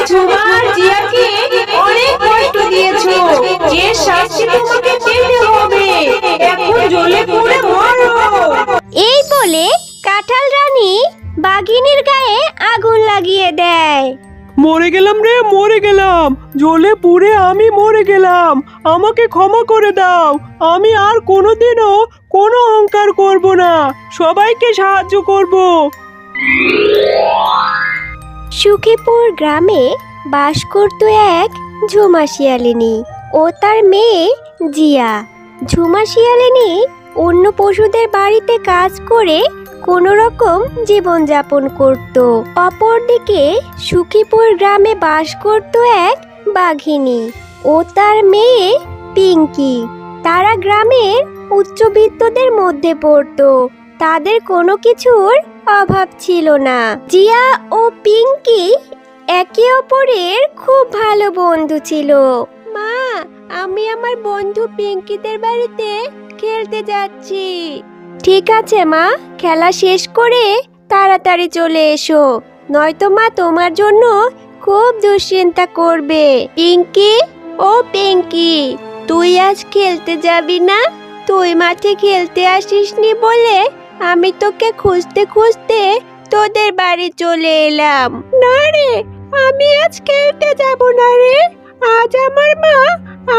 ঝুমা আর জিয়াকে অনেক কষ্ট দিয়েছো, যে শাস্তি তোমাকে পেতে হবে। এখন জ্বলে পুড়ে মরো। এই বলে কাঁঠাল রানী বাঘিনীর গায়ে আগুন লাগিয়ে দেয়। মরে গেলাম রে, মরে গেলাম, জ্বলে পুড়ে আমি মরে গেলাম। আমাকে ক্ষমা করে দাও। আমি আর কোনোদিনও কোনো অহংকার করব না, সবাইকে সাহায্য করব। সুখীপুর গ্রামে বাস করত এক ঝুমা শিয়ালিনী ও তার মেয়ে জিয়া। ঝুমা শিয়ালিনী অন্য পশুদের বাড়িতে কাজ করে কোনো রকম জীবনযাপন করত। অপরদিকে সুখীপুর গ্রামে বাস করত এক বাঘিনী ও তার মেয়ে পিঙ্কি। তারা গ্রামের উচ্চবিত্তদের মধ্যে পড়তো। তাদের কোনো কিছুর অভাব ছিল না। জিয়া ও পিঙ্কি একে অপরের খুব ভালো বন্ধু ছিল। মা, আমি আমার বন্ধু পিঙ্কিদের বাড়িতে খেলতে যাচ্ছি। ঠিক আছে মা, খেলা শেষ করে তাড়াতাড়ি চলে এসো, নয়তো মা তোমার জন্য খুব দুশ্চিন্তা করবে। পিঙ্কি, ও পিঙ্কি, তুই আজ খেলতে যাবি না? তুই মাঠে খেলতে আসিসনি বলে আমি তোকে খুঁজতে খুঁজতে তোদের বাড়ি চলে এলাম। না রে, আমি আজ খেলতে যাব না রে। আজ আমার মা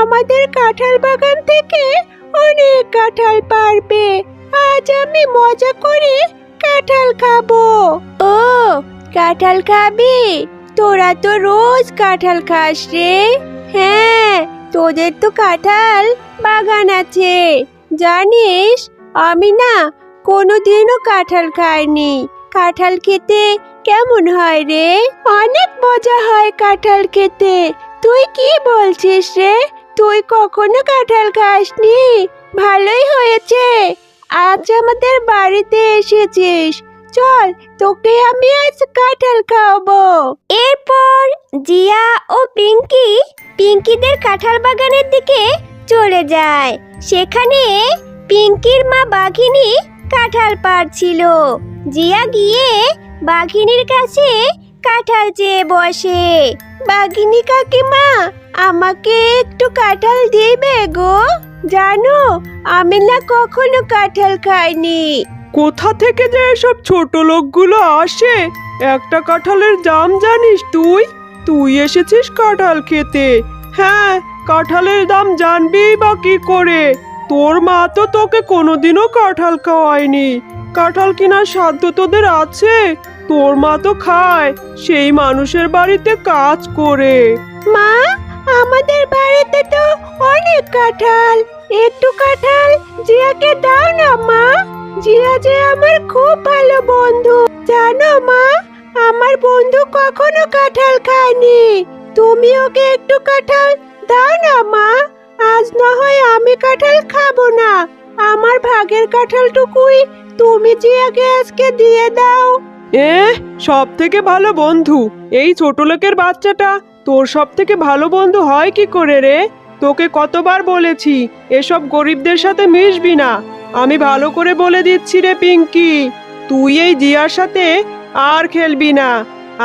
আমাদের কাঁঠাল বাগান থেকে অনেক কাঁঠাল পারবে। আজ আমি মজা করে কাঁঠাল খাবো। ও, কাঁঠাল খাবি? তোরা তো রোজ কাঁঠাল খাস রে। হ্যাঁ, তোদের তো কাঁঠাল বাগান আছে। জানিস, আমি না কোনোদিনও কাঁঠাল খাইনি। কাঁঠাল খেতে কেমন হয় রে? অনেক মজা হয় কাঁঠাল খেতে। তুই কি বলছিস রে? তুই কখনো কাঁঠাল খাসনি? ভালোই হয়েছে আজ আমাদের বাড়িতে এসেছিস। চল, তোকে আমি আজ কাঁঠাল খাওয়াবো। এরপর জিয়া ও পিঙ্কি পিঙ্কিদের কাঁঠাল বাগানের দিকে চলে যায়। সেখানে পিঙ্কির মা বাঘিনী কাঁঠাল পাড়ছিল। জিয়া গিয়ে বাঘিনীর কাছে কাঁঠাল চেয়ে বসে। বাঘিনী কাকিমা, আমাকে একটু কাঁঠাল দিবে গো? জানো, আমি না কখনো কাঁঠাল খাইনি। কোথা থেকে যে এসব ছোট লোকগুলো আসে? একটা কাঁঠালের দাম জানিস তুই? তুই এসেছিস কাঁঠাল খেতে। হ্যাঁ, কাঁঠালের দাম জানবি বা কি করে? তোর মা তো তোকে কোনোদিনও কাঁঠাল খাওয়ায়নি। কাঁঠাল কেনার সাধ্য তোদের আছে? তোর মা তো খায় সেই মানুষের বাড়িতে কাজ করে। মা, আমাদের বাড়িতে তো অনেক কাঁঠাল। একটু কাঁঠাল জিয়াকে দাও না মা। জিয়া যে আমার খুব ভালো বন্ধু। জানো মা, আমার বন্ধু কখনো কাঁঠাল খায়নি। তুমি ওকে একটু কাঁঠাল দাও না মা। আজ না হয় আমি কাঁঠাল খাবো না, আমার ভাগের কাঁঠালটুকুই তুমি জিয়াকে আজকে দিয়ে দাও। সব থেকে ভালো বন্ধু এই ছোট লোকের বাচ্চাটা তোর সব থেকে ভালো বন্ধু হয় কি করে রে? তোকে কতবার বলেছি এসব গরিবদের সাথে মিশবি না। আমি ভালো করে বলে দিচ্ছি রে পিঙ্কি, তুই এই জিয়ার সাথে আর খেলবি না।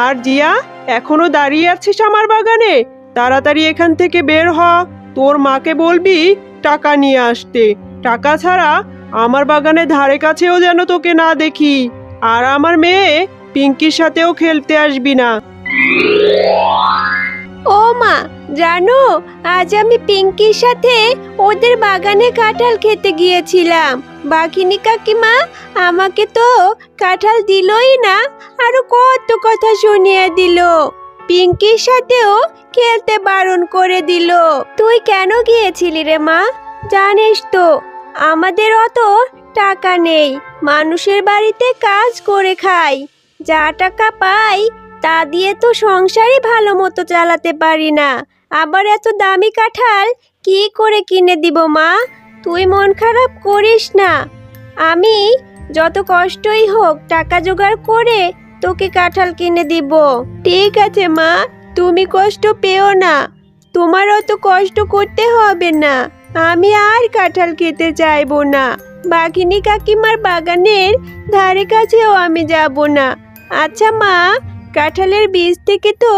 আর জিয়া, এখনো দাঁড়িয়ে আছিস আমার বাগানে? তাড়াতাড়ি এখান থেকে বের হ। তোর মাকে বলবি টাকা নিয়ে আসতে। টাকা ছাড়া আমার বাগানের ধারে কাছেও যেন তোকে না দেখি। আর আমার মেয়ে পিঙ্কির সাথেও খেলতে আসবি না। ও মা, জানো, আজ আমি পিঙ্কির সাথে ওদের বাগানে কাঁঠাল খেতে গিয়েছিলাম। বাঘিনী কাকিমা আমাকে তো কাঁঠাল দিলই না, আরো কত কথা শুনিয়ে দিল। পিঙ্কির সাথেও খেলতে বারণ করে দিল। তুই কেন গিয়েছিলি রে মা? জানিস তো আমাদের অত টাকা নেই, মানুষের বাড়িতে কাজ করে খাই। যা টাকা পাই তা দিয়ে তো সংসারই ভালো মতো চালাতে পারি না। আবার এত দামি কাঁঠাল কি করে কিনে দিব মা? তুই মন খারাপ করিস না। আমি যত কষ্টই হোক টাকা জোগাড় করে তোকে কাঁঠাল কিনে দিব। ঠিক আছে মা, তুমি কষ্ট পেও না। তোমার অত কষ্ট করতে হবে না। আমি আর কাঁঠাল খেতে চাইবো না। বাঘিনী কাকিমার বাগানের ধারে কাছেও আমি যাব না। আচ্ছা মা, কাঁঠালের বীজ থেকে তো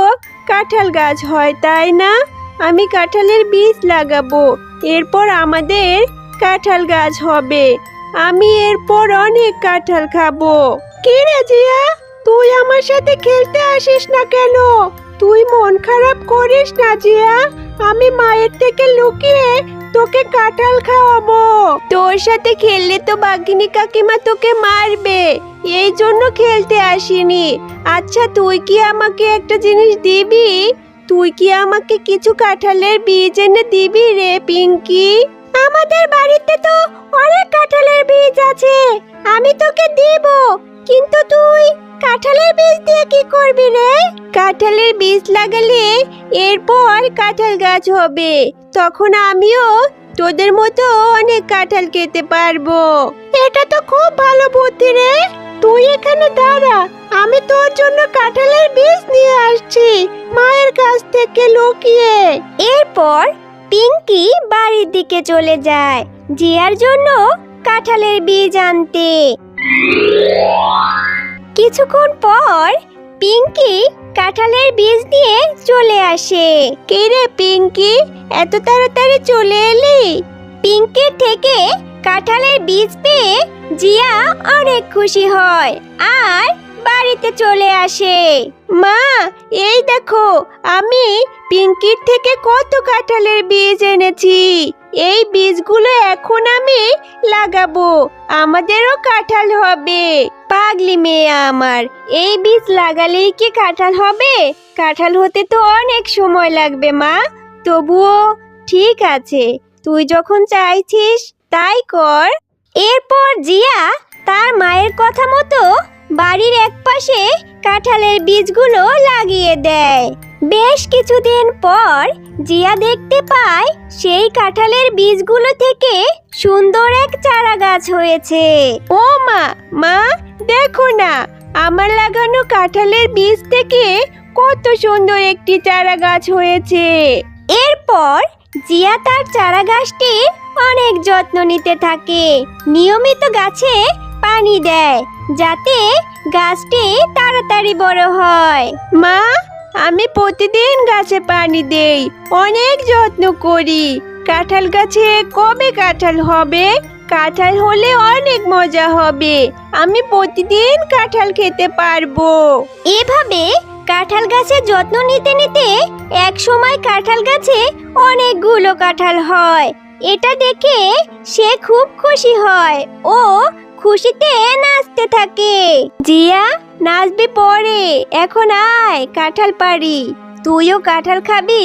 কাঁঠাল গাছ হয়, তাই না? আমি কাঁঠালের বীজ লাগাবো, এরপর আমাদের কাঁঠাল গাছ হবে। আমি এরপর অনেক কাঁঠাল খাবো। কি রে জিয়া, তুই আমার সাথে খেলতে আসিস না কেন? তুই মন খারাপ করিস না জিয়া, আমি মায়ের থেকে লুকিয়ে তোকে কাঁঠাল খাওয়াবো। তোর সাথে খেললে তো বাঘিনী কাকিমা তোকে মারবে, এই জন্য খেলতে আসিনি। আচ্ছা, তুই কি আমাকে একটা জিনিস দিবি? তুই কি আমাকে কিছু কাঁঠালের বীজ এনে দিবি রে পিঙ্কি? আমাদের বাড়িতে তো অনেক কাঁঠালের বীজ আছে, আমি তোকে দিব, কিন্তু তুই কাঁঠালের বীজ দিয়ে কি করবি রে? কাঁঠালের বীজ লাগালে এরপর কাঁঠাল গাছ হবে, তখন আমিও তোদের মতো অনেক কাঁঠাল খেতে পারবো। এটা তো খুব ভালো বুদ্ধি রে। তুই এখানে দাঁড়া, আমি তোর জন্য কাঁঠালের বীজ নিয়ে আসছি মায়ের কাছ থেকে লুকিয়ে। এরপর পিঙ্কি বাড়ির দিকে চলে যায় জিয়ার জন্য কাঁঠালের বীজ আনতে। কিছুক্ষণ পর পিঙ্কি কাঁঠালের বীজ নিয়ে চলে আসে। কে রে পিঙ্কি, এত তাড়াতাড়ি চলে এলি? পিঙ্কির থেকে কাঁঠালের বীজ পেয়ে জিয়া অনেক খুশি হয় আর বাড়িতে চলে আসে। মা, এই দেখো, আমি পিঙ্কির থেকে কত কাঁঠালের বীজ এনেছি। এই বীজগুলো এখন আমি লাগাবো, আমাদেরও কাঁঠাল হবে। পাগলি মেয়ে আমার, এই বীজ লাগালেই কি কাঁঠাল হবে? কাঁঠাল হতে তো অনেক সময় লাগবে মা। তবুও ঠিক আছে, তুই যখন চাইছিস তাই কর। এরপর জিয়া তার মায়ের কথা মতো বাড়ির একপাশে কাঁঠালের বীজগুলো লাগিয়ে দেয়। বেশ কিছুদিন পর জিয়া দেখতে পায় সেই কাঁঠালের বীজগুলো থেকে সুন্দর এক চারা গাছ হয়েছে। ও মা, মা দেখো না, আমার লাগানো কাঁঠালের বীজ থেকে কত সুন্দর একটি চারা গাছ হয়েছে। এরপর জিয়া তার চারা গাছটির অনেক যত্ন নিতে থাকে। নিয়মিত গাছে পানি দেয় যাতে গাছটি তাড়াতাড়ি বড় হয়। মা, আমি প্রতিদিন গাছে পানি দেই, অনেক যত্ন করি। কাঁঠাল গাছে কবে কাঁঠাল হবে? কাঁঠাল হলে অনেক মজা হবে, আমি প্রতিদিন কাঁঠাল খেতে পারবো। এভাবে কাঁঠাল গাছের যত্ন নিতে নিতে এক সময় কাঁঠাল গাছে অনেকগুলো কাঁঠাল হয়। এটা দেখে সে খুব খুশি হয় ও খুশিতে নাচতে থাকে। জিয়া, নাচবি পরে, এখন আয় কাঁঠাল পাড়ি। তুইও কাঁঠাল খাবি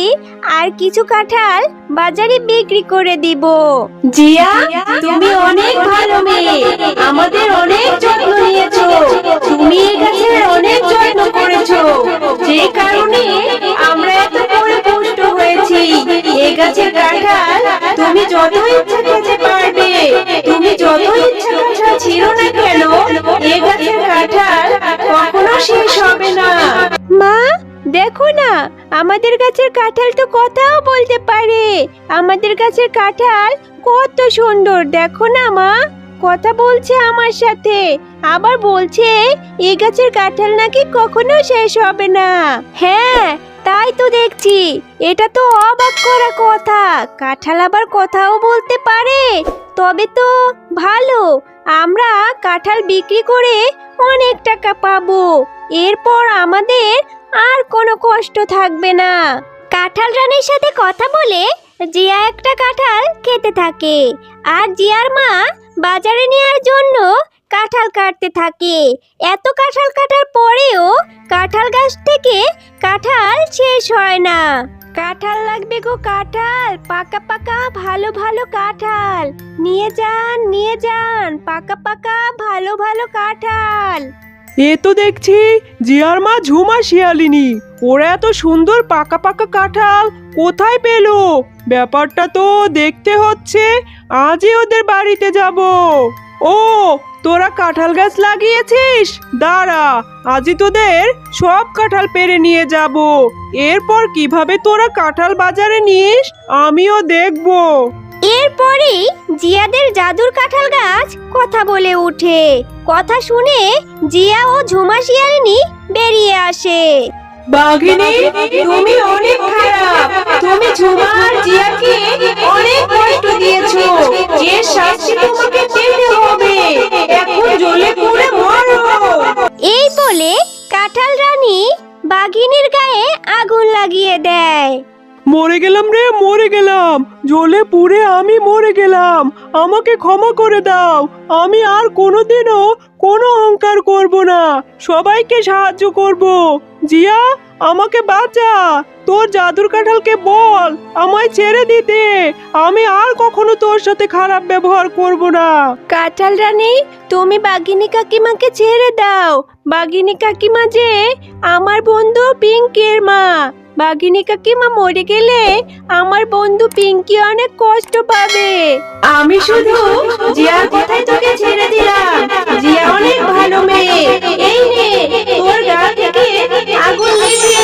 আর কিছু কাঁঠাল বাজারে বিক্রি করে দিব। জিয়া, তুমি অনেক ভালো মেয়ে, আমাদের অনেক যত্ন নিয়েছো। তুমি এই গাছের অনেক যত্ন করেছো, যে কারণে আমরা এত পরিপুষ্ট হয়েছি। এই গাছের কাঁঠাল তুমি যত ইচ্ছা খেতে পারবে, তুমি যত ইচ্ছা কাঁঠাল ছিল না কেন, এই গাছের কাঁঠাল কখনো শেষ হবে না। মা, দেখো না, আমাদের গাছের কাঁঠাল তো কথাও বলতে পারে। আমাদের গাছের কাঁঠাল কত সুন্দর, দেখো না মা, কথা বলছে আমার সাথে, আবার বলছে এই গাছের কাঁঠাল নাকি কখনো শেষ হবে না। হ্যাঁ, তাই তো দেখছি, এটা তো অবাক করা কথা। কাঁঠাল আবার কথাও বলতে পারে, তবে তো ভালো, আমরা কাঁঠাল বিক্রি করে অনেক টাকা পাবো। এরপর আমাদের আর কোনো কষ্ট থাকবে না। কাঁঠাল রানীর সাথে কথা বলে জিয়া একটা কাঁঠাল খেতে থাকে আর জিয়ার মা বাজারে নেওয়ার জন্য কাঁঠাল কাটতে থাকে। এত কাঁঠাল কাটার পরেও কাঁঠাল গাছ থেকে কাঁঠাল শেষ হয় না। কাঁঠাল লাগবে গো কাঁঠাল, পাকা পাকা ভালো ভালো কাঁঠাল, নিয়ে যান নিয়ে যান, পাকা পাকা ভালো ভালো কাঁঠাল। এ তো দেখছি জিয়ার মা ঝুমা শিয়ালিনী, ওরা এত সুন্দর পাকা পাকা কাঁঠাল কোথায় পেলো? ব্যাপারটা তো দেখতে হচ্ছে, আজই ওদের বাড়িতে যাব। ও, তোরা কাঁঠাল গাছ লাগিয়েছিস? দাঁড়া, আজই তোদের সব কাঁঠাল পেড়ে নিয়ে যাব। এরপর কিভাবে তোরা কাঁঠাল বাজারে নিস আমিও দেখব। এরপরেই জিয়াদের জাদুর কাঁঠাল গাছ কথা বলে ওঠে। কথা শুনে জিয়া ও ঝুমা শিয়ালিনী বেরিয়ে আসে। বাঘিনী, তুমি অনেক খারাপ। তুমি ঝুমা আর জিয়াকে অনেক কষ্ট দিয়েছো। এর শাস্তি তোমাকে পেতে হবে। এখন জ্বলে পুড়ে মরো। এই বলে কাঁঠাল রানী বাঘিনীর গায়ে আগুন লাগিয়ে দেয়। মরে গেলাম রে, মরে গেলাম, জ্বলে পুড়ে আমি মরে গেলাম। আমাকে ক্ষমা করে দাও। আমি আর কোনোদিনও কোনো অহংকার করব না, সবাইকে সাহায্য করব। জিয়া, আমাকে বাঁচা। তোর জাদুর কাঁঠালকে বল আমায় ছেড়ে দিতে। আমি আর কখনো তোর সাথে খারাপ ব্যবহার করব না। কাঁঠাল রানী, তুমি বাঘিনী কাকিমাকে ছেড়ে দাও। বাঘিনী কাকিমা যে আমার বন্ধু পিঙ্কির মা। বাঘিনী কাকিমা মরে গেলে আমার বন্ধু পিঙ্কি অনেক কষ্ট পাবে। আমি শুধু জিয়ার কথাই তোকে ছেড়ে দিলাম। জিয়া অনেক ভালো মেয়ে। এই নে, তোর গা থেকে আগুন নিভিয়ে